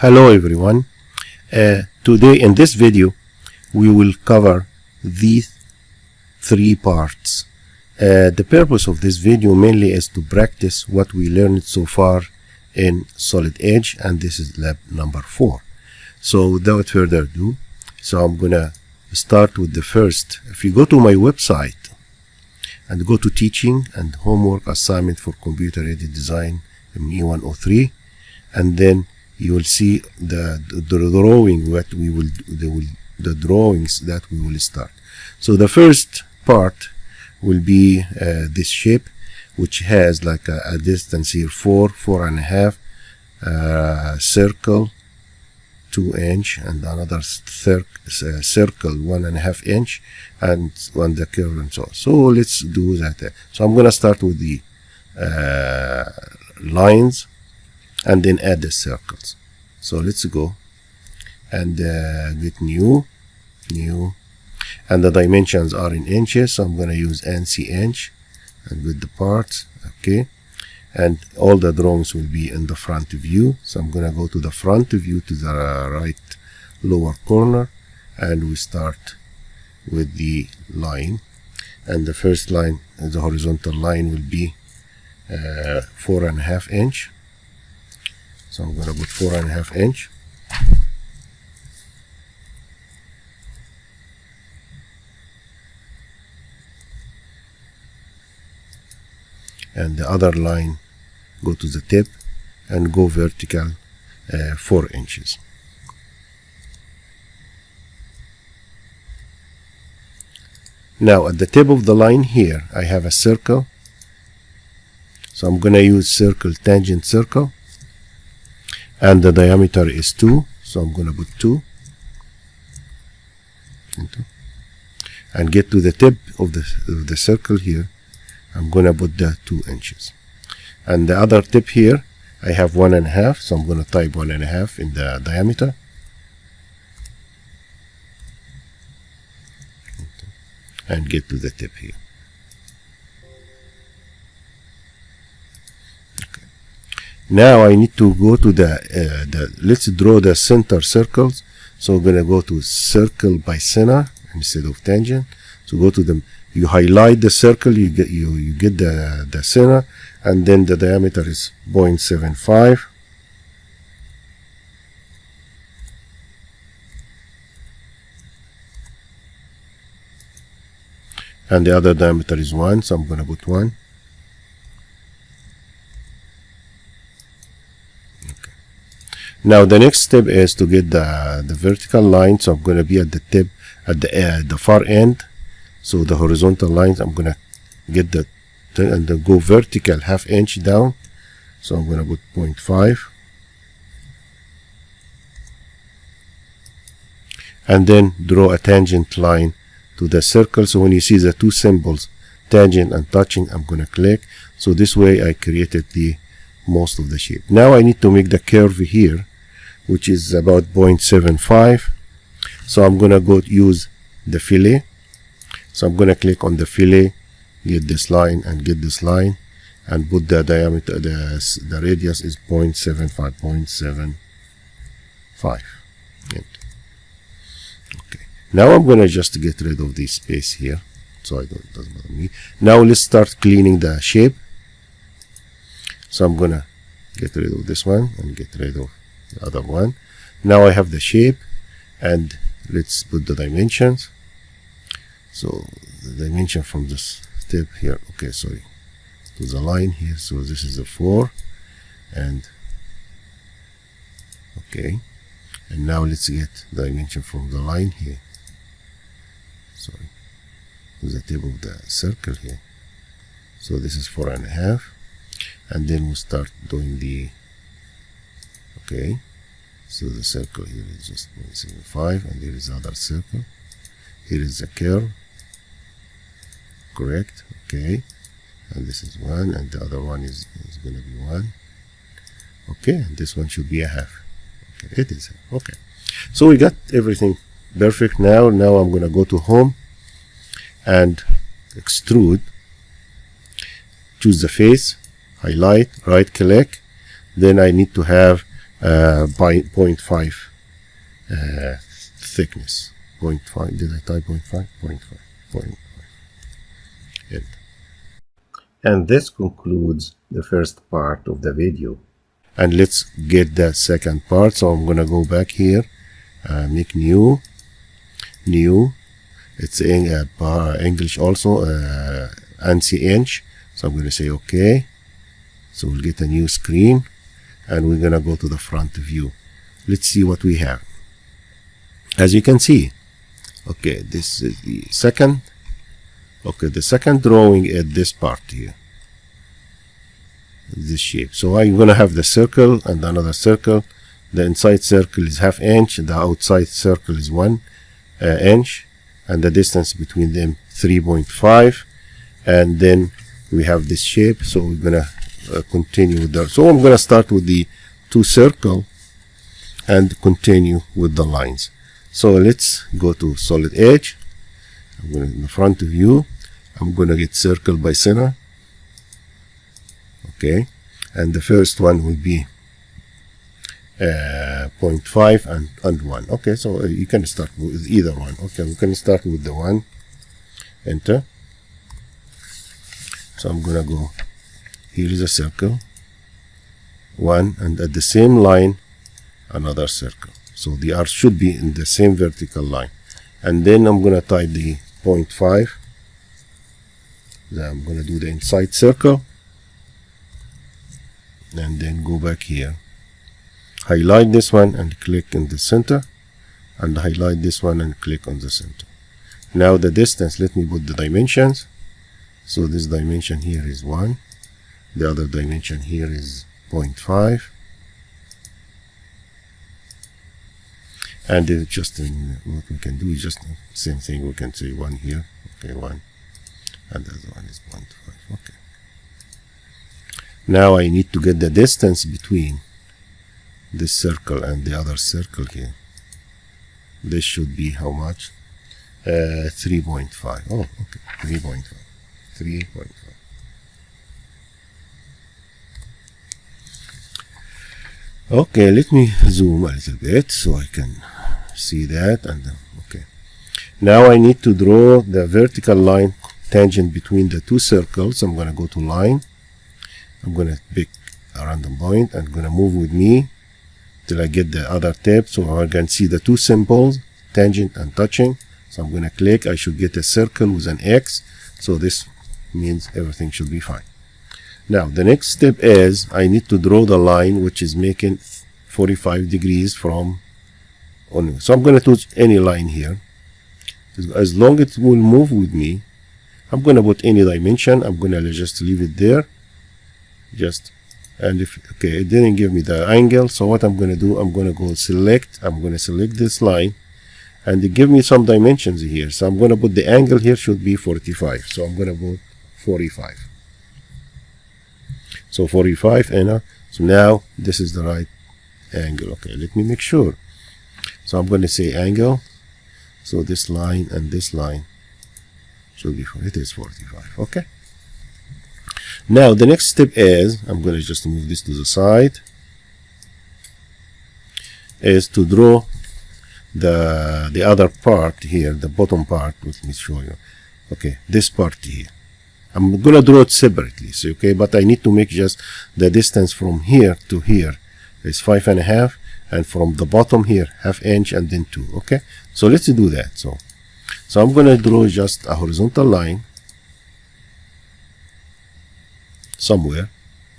Hello everyone. Today in this video we will cover these three parts. The purpose of this video mainly is to practice what we learned so far in Solid Edge, and this is lab number 4. So without further ado, I'm gonna start with the first. If you go to my website and go to teaching and homework assignment for computer aided design ME103, and then you will see the drawing what we will the drawings that we will start. So the first part will be this shape, which has like a distance here 4.5 circle 2 inch, and another circle 1.5 inch, and on the curve and so on. So let's do that. So I'm gonna start with the lines and then add the circles. So let's go and get new, and the dimensions are in inches, so I'm going to use ANSI inch and with the parts. Okay, and all the drawings will be in the front view, so I'm going to go to the front view to the right lower corner, and we start with the line. And the first line, the horizontal line, will be 4.5 inch. So I'm going to put 4.5 inch. And the other line, go to the tip and go vertical 4 inches. Now at the tip of the line here, I have a circle. So I'm going to use circle tangent circle. And the diameter is 2, so I'm going to put 2. And get to the tip of the circle here, I'm going to put the 2 inches. And the other tip here, I have 1.5, so I'm going to type 1.5 in the diameter. And get to the tip here. Now I need to go to let's draw the center circles. So we're going to go to circle by center instead of tangent. So go to them, you highlight the circle, you get the center, and then the diameter is 0.75. And the other diameter is 1, so I'm going to put 1. Now the next step is to get the vertical line, so I'm going to be at the tip, at the far end. So the horizontal lines, I'm going to get and then go vertical 1/2 inch down. So I'm going to put 0.5. And then draw a tangent line to the circle. So when you see the two symbols, tangent and touching, I'm going to click. So this way I created most of the shape. Now I need to make the curve here, which is about 0.75. So I'm going to go use the fillet. So I'm going to click on the fillet, get this line and get this line, and put the diameter, the radius is 0.75. Okay. Now I'm going to just get rid of this space here, so it doesn't bother me. Now let's start cleaning the shape. So I'm going to get rid of this one and get rid of the other one. Now I have the shape, and let's put the dimensions. So the dimension from this tip here, okay, sorry, to the line here, so this is a 4, and okay, and now let's get the dimension from the line here, sorry, to the tip of the circle here. So this is 4.5, and then we'll start doing the, okay, so the circle here is just 0.75, and there is another circle. Here is the curve, correct, okay, and this is 1, and the other one is going to be 1, okay, and this one should be a 1/2, okay, it is, okay. So we got everything perfect. Now I'm going to go to home and extrude, choose the face, highlight, right click, then I need to have by 0.5 thickness. 0.5. Did I type 0.5? 0.5. And this concludes the first part of the video. And let's get the second part. So I'm gonna go back here, make new. It's in English also, ANSI inch. So I'm gonna say okay. So we'll get a new screen, and we're gonna go to the front view. Let's see what we have. As you can see, okay, this is the second. Okay, the second drawing at this part here, this shape. So I'm gonna have the circle and another circle. The inside circle is ½ inch, the outside circle is 1 inch, and the distance between them 3.5. And then we have this shape. So we're gonna continue with that. So I'm gonna start with the 2 circle and continue with the lines. So let's go to solid edge. I'm going to, in the front view, I'm going to get circle by center. Okay, and the first one will be 0.5 and 1. Okay, so you can start with either one. Okay, we can start with the 1. Enter. So I'm going to go, here is a circle, 1, and at the same line, another circle. So the arc should be in the same vertical line. And then I'm going to type the 0.5. Then I'm going to do the inside circle. And then go back here. Highlight this one and click in the center. And highlight this one and click on the center. Now the distance, let me put the dimensions. So this dimension here is 1. The other dimension here is 0.5. And just what we can do is just the same thing. We can say 1 here. Okay, 1. And the other one is 0.5. Okay. Now I need to get the distance between this circle and the other circle here. This should be how much? 3.5. Oh, okay. 3.5. 3.5. Okay, let me zoom a little bit so I can see that. And okay, now I need to draw the vertical line tangent between the 2 circles. I'm going to go to line. I'm going to pick a random point and going to move with me till I get the other tab, so I can see the 2 symbols, tangent and touching. So I'm going to click. I should get a circle with an X, so this means everything should be fine. Now the next step is I need to draw the line which is making 45 degrees from on. So I'm going to choose any line here. As long as it will move with me, I'm going to put any dimension. I'm going to just leave it there. And if okay, it didn't give me the angle, so what I'm going to do, I'm going to go select. I'm going to select this line, and it give me some dimensions here. So I'm going to put the angle here should be 45. So I'm going to put 45. So 45, enter. So now this is the right angle. Okay, let me make sure. So I'm going to say angle. So this line and this line should be, it is 45. Okay. Now the next step is, I'm going to just move this to the side, is to draw the other part here, the bottom part. Let me show you. Okay, this part here. I'm gonna draw it separately, so okay, but I need to make just the distance from here to here is 5.5, and from the bottom here ½ inch, and then 2. Okay, so let's do that. So I'm gonna draw just a horizontal line somewhere.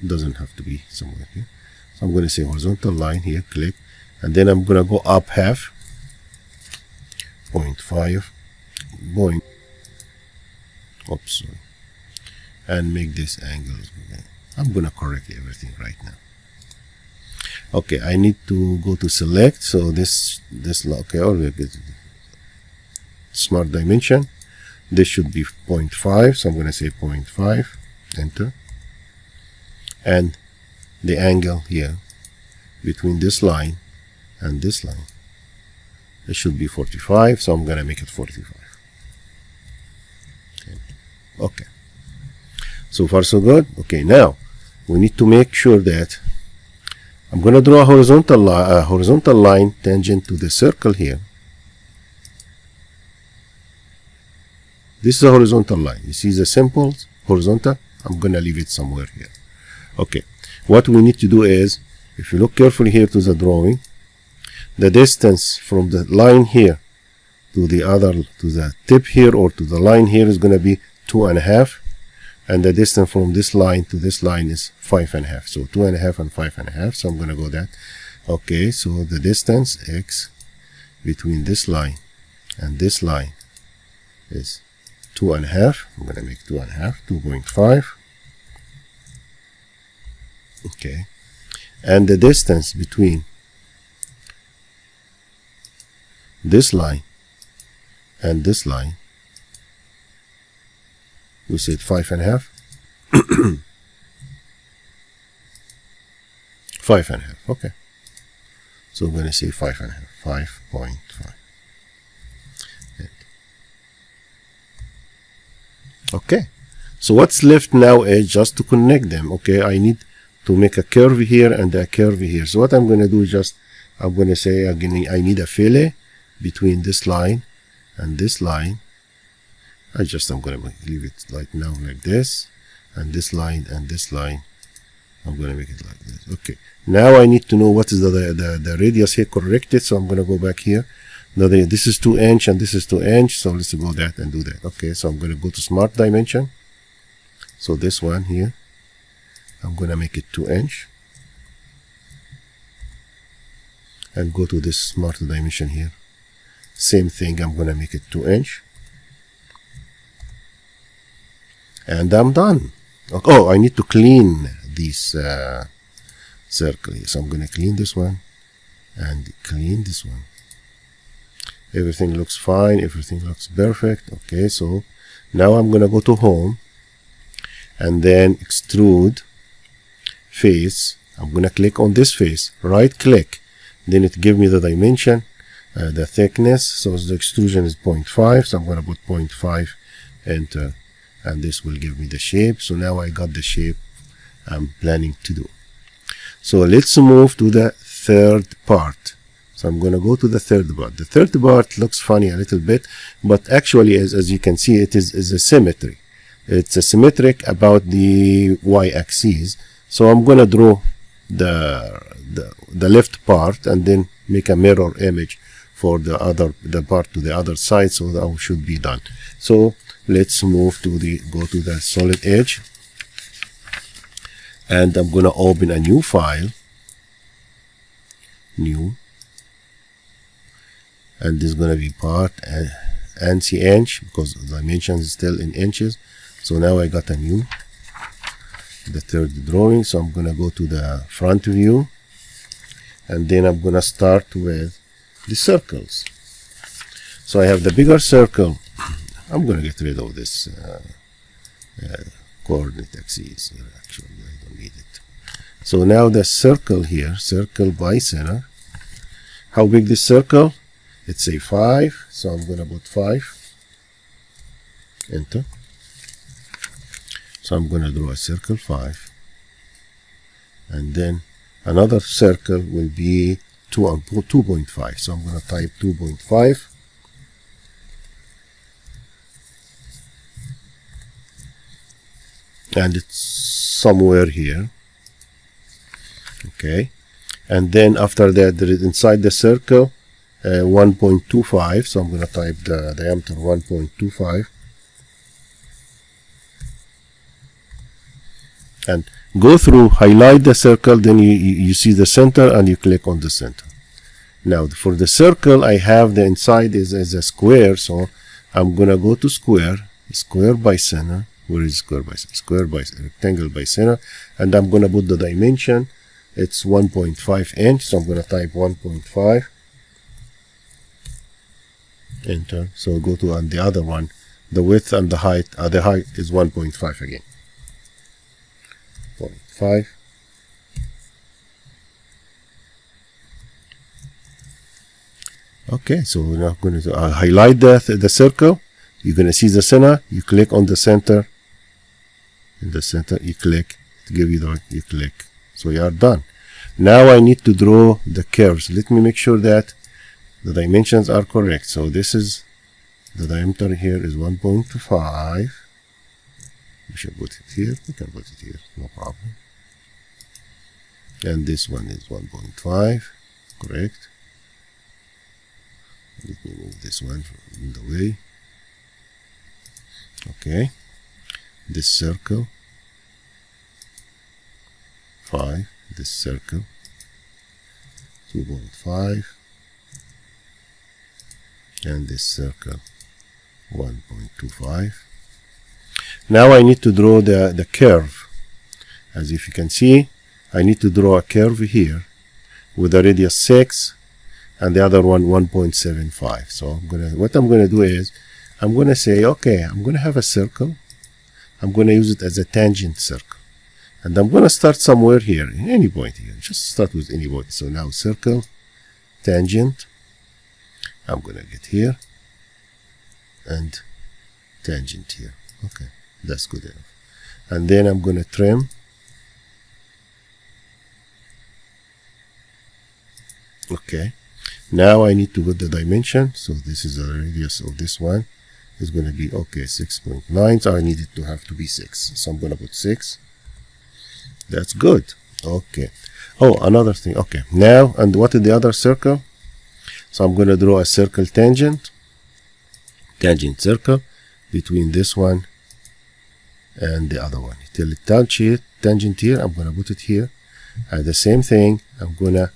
It doesn't have to be somewhere here. So I'm gonna say horizontal line here, click, and then I'm gonna go up half, 0.5, going, oops, sorry, and make this angle. I'm gonna correct everything right now. Okay, I need to go to select. So this okay, already get smart dimension. This should be 0.5. So I'm gonna say 0.5. Enter. And the angle here between this line and this line, it should be 45. So I'm gonna make it 45. Okay. So far so good. Okay, now we need to make sure that I'm going to draw a horizontal line tangent to the circle here. This is a horizontal line. You see the symbols, horizontal. I'm going to leave it somewhere here. Okay. What we need to do is, if you look carefully here to the drawing, the distance from the line here to the tip here or to the line here is going to be 2.5, and the distance from this line to this line is 5.5. So 2.5 and 5.5. So I'm going to go that. Okay, so the distance x between this line and this line is 2.5. I'm going to make 2.5, 2.5. Okay, and the distance between this line and this line, we said 5.5. 5.5. Okay, so we're going to say 5.5. 5.5. Okay, so what's left now is just to connect them. Okay, I need to make a curve here and a curve here. So what I'm going to do is just, I'm going to say again, I need a fillet between this line and this line. I'm going to leave it like now, like this, and this line and this line, I'm going to make it like this. Okay, now I need to know what is the radius here corrected. So I'm going to go back here. Now this is 2 inch and this is 2 inch. So let's go that and do that. Okay, so I'm going to go to smart dimension. So this one here, I'm going to make it 2 inch. And go to this smart dimension here. Same thing, I'm going to make it 2 inch. And I'm done. Oh, I need to clean this circle here. So I'm going to clean this one and clean this one. Everything looks fine. Everything looks perfect. Okay, so now I'm going to go to home and then extrude face. I'm going to click on this face, right click. Then it gives me the dimension, the thickness. So the extrusion is 0.5. So I'm going to put 0.5, enter. And this will give me the shape. So now I got the shape I'm planning to do. So let's move to the third part. So I'm going to go to the third part. The third part looks funny a little bit, but actually as you can see, it is a symmetry. It's a symmetric about the y-axis. So I'm going to draw the left part and then make a mirror image for the part to the other side. So that should be done. So let's move to go to the solid edge, and I'm going to open a new file, new, and this is going to be part ANSI inch because the dimension is still in inches. So now I got a new, the third drawing. So I'm going to go to the front view, and then I'm going to start with the circles. So I have the bigger circle. I'm going to get rid of this coordinate axis. Actually, I don't need it. So now the circle here, circle by center. How big this circle? It's a 5. So I'm going to put 5. Enter. So I'm going to draw a circle 5. And then another circle will be 2.5. So I'm going to type 2.5. And it's somewhere here. Okay, and then after that there is inside the circle 1.25. So I'm going to type the diameter 1.25 and go through, highlight the circle, then you see the center and you click on the center. Now for the circle, I have the inside is a square, so I'm going to go to square by center. Where is square by center? Square by rectangle by center, and I'm going to put the dimension. It's 1.5 inch, so I'm going to type 1.5. Enter. So go to on the other one, the width and the height. The height is 1.5 again. 0.5. Okay, so we're now going to highlight the circle. You're going to see the center. You click on the center. In the center, you click to give you you click. So you are done. Now I need to draw the curves. Let me make sure that the dimensions are correct. So this is the diameter here is 1.5. We should put it here. We can put it here, no problem. And this one is 1.5, correct. Let me move this one in the way. Okay. This circle 5, this circle 2.5, and this circle 1.25. Now I need to draw the curve. As if you can see, I need to draw a curve here with a radius 6 and the other one 1.75. So what I'm gonna do is I'm gonna say, okay, I'm gonna have a circle. I'm gonna use it as a tangent circle, and I'm gonna start somewhere here, in any point here. Just start with any point. So now circle, tangent. I'm gonna get here and tangent here. Okay, that's good enough. And then I'm gonna trim. Okay, now I need to put the dimension. So this is the radius of this one. Is going to be, okay, 6.9. So I need it to have to be 6. So I'm going to put 6. That's good. Okay. Oh, another thing. Okay. Now, and what is the other circle? So I'm going to draw a circle tangent circle between this one and the other one. Till it tangent here, I'm going to put it here. And the same thing, I'm going to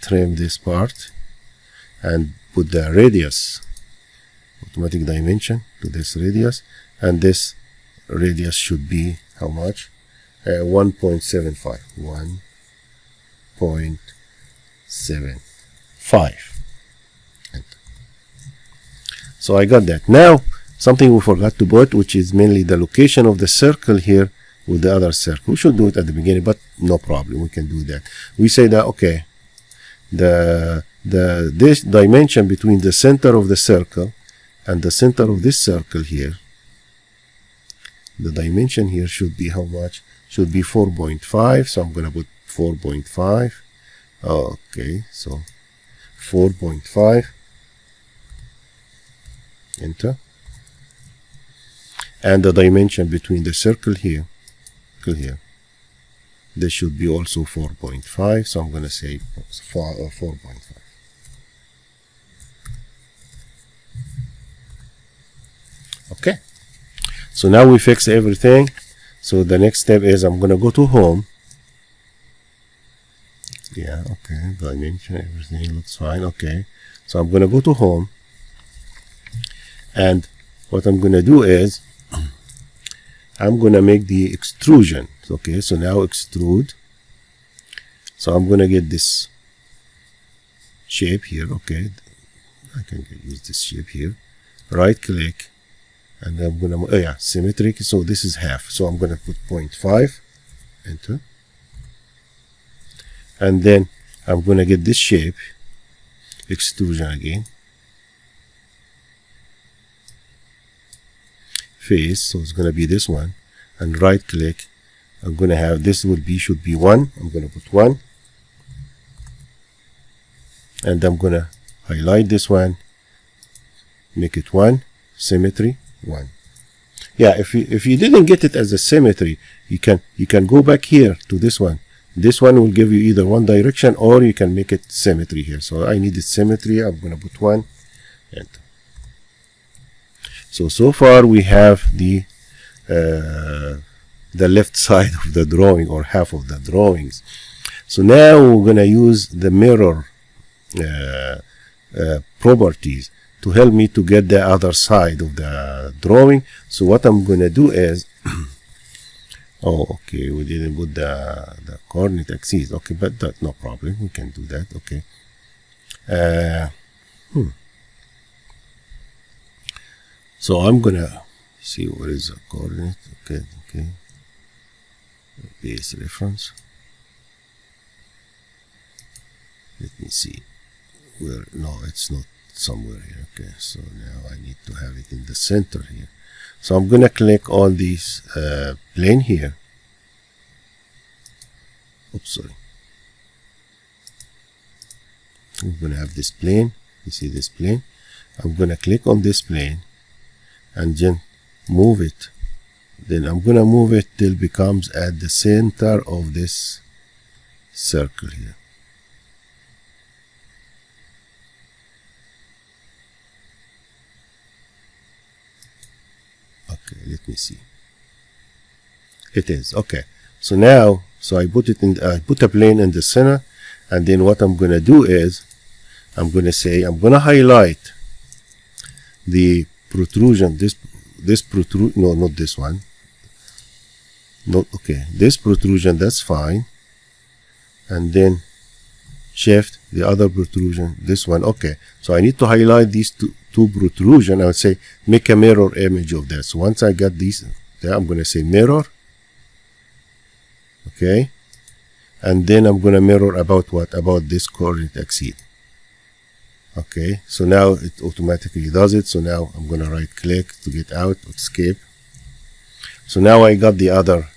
trim this part and put the radius, automatic dimension to this radius, and this radius should be how much? 1.75. 1.75. So I got that. Now something we forgot to put, which is mainly the location of the circle here with the other circle. We should do it at the beginning, but no problem, we can do that. We say that, okay, this dimension between the center of the circle and the center of this circle here, the dimension here should be how much? Should be 4.5. So I'm going to put 4.5. Okay, so 4.5. Enter. And the dimension between the circle here, this should be also 4.5. So I'm going to say 4.5. Okay, so now we fix everything. So the next step is I'm gonna go to home. Yeah, okay, dimension, everything looks fine. Okay, so I'm gonna go to home, and what I'm gonna do is I'm gonna make the extrusion. Okay, so now extrude. So I'm gonna get this shape here. Okay, I can use this shape here. Right click. And I'm gonna, oh yeah, symmetric. So this is half. So I'm gonna put 0.5, enter. And then I'm gonna get this shape, extrusion again. Face, so it's gonna be this one. And right click, I'm gonna have this should be 1. I'm gonna put 1. And I'm gonna highlight this one, make it 1, symmetry. 1. Yeah, if you didn't get it as a symmetry, you can go back here to this one. This one will give you either one direction, or you can make it symmetry here. So I needed symmetry. I'm gonna put 1. Enter. So far we have the left side of the drawing, or half of the drawings. So now we're gonna use the mirror properties to help me to get the other side of the drawing. So what I'm gonna do is oh, okay, we didn't put the coordinate axis. Okay, but that's no problem, we can do that. Okay, so I'm gonna see what is the coordinate. Okay, base reference. Let me see where. No, it's not somewhere here. Okay, so now I need to have it in the center here. So I'm gonna click on this plane here. Oops, sorry. we're going to have this plane. You see this plane? I'm going to click on this plane and then move it. Then I'm going to move it till it becomes at the center of this circle here. Okay, let me see. It is okay. So now, I put it in. I put a plane in the center, and then what I'm going to do is, I'm going to say I'm going to highlight the protrusion. This protrusion. No, not this one. No, okay. This protrusion. That's fine. And then shift the other protrusion. This one. Okay. So I need to highlight these two protrusion. I would say make a mirror image of that. So once I got these, there, I'm going to say mirror. Okay, and then I'm going to mirror about what? About this coordinate axis. Okay, so now it automatically does it. So now I'm going to right click to get out, escape. So now I got the other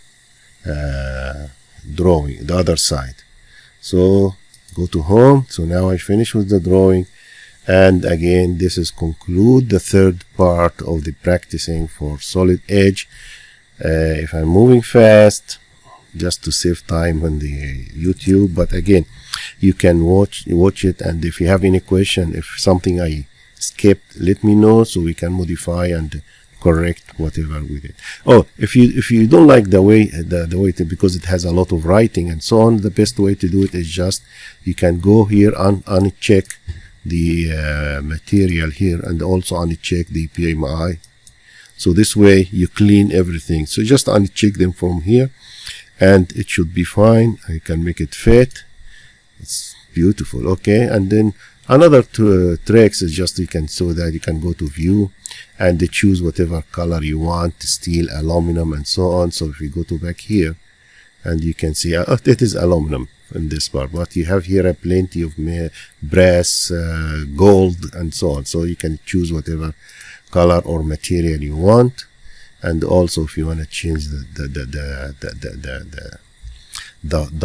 drawing, the other side. So go to home. So now I finish with the drawing. And again, this is conclude the third part of the practicing for solid edge. If I'm moving fast, just to save time on the YouTube, but again, you can watch it, and if you have any question, if something I skipped, let me know so we can modify and correct whatever with it. Oh, if you don't like the way because it has a lot of writing and so on, the best way to do it is just you can go here and uncheck the material here, and also uncheck the PMI. So this way you clean everything. So just uncheck them from here, and it should be fine. I can make it fit. It's beautiful. Okay, and then another tricks is just you can, so that you can go to view and choose whatever color you want, steel, aluminum, and so on. So if we go to back here, and you can see it is aluminum in this part, but you have here plenty of brass, gold, and so on. So you can choose whatever color or material you want. And also, if you want to change the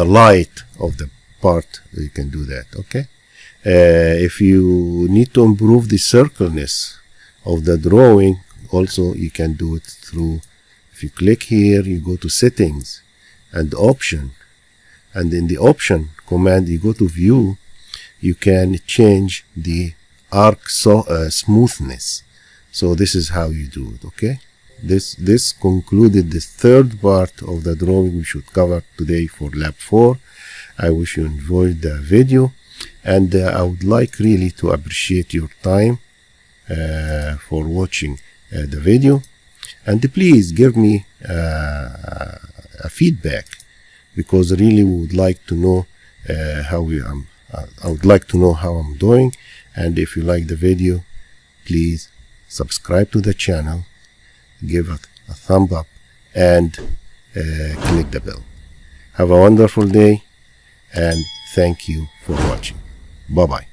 light of the part, you can do that. Okay. If you need to improve the circleness of the drawing, also you can do it through. If you click here, you go to settings and option, and in the option command, you go to view. You can change the arc smoothness. So this is how you do it. Okay. This concluded the third part of the drawing we should cover today for lab 4. I wish you enjoyed the video, and I would like really to appreciate your time for watching the video, and please give me a feedback, because really we would like to know I would like to know how I'm doing. And if you like the video, please subscribe to the channel, give it a thumb up, and click the bell. Have a wonderful day, and thank you for watching. Bye bye.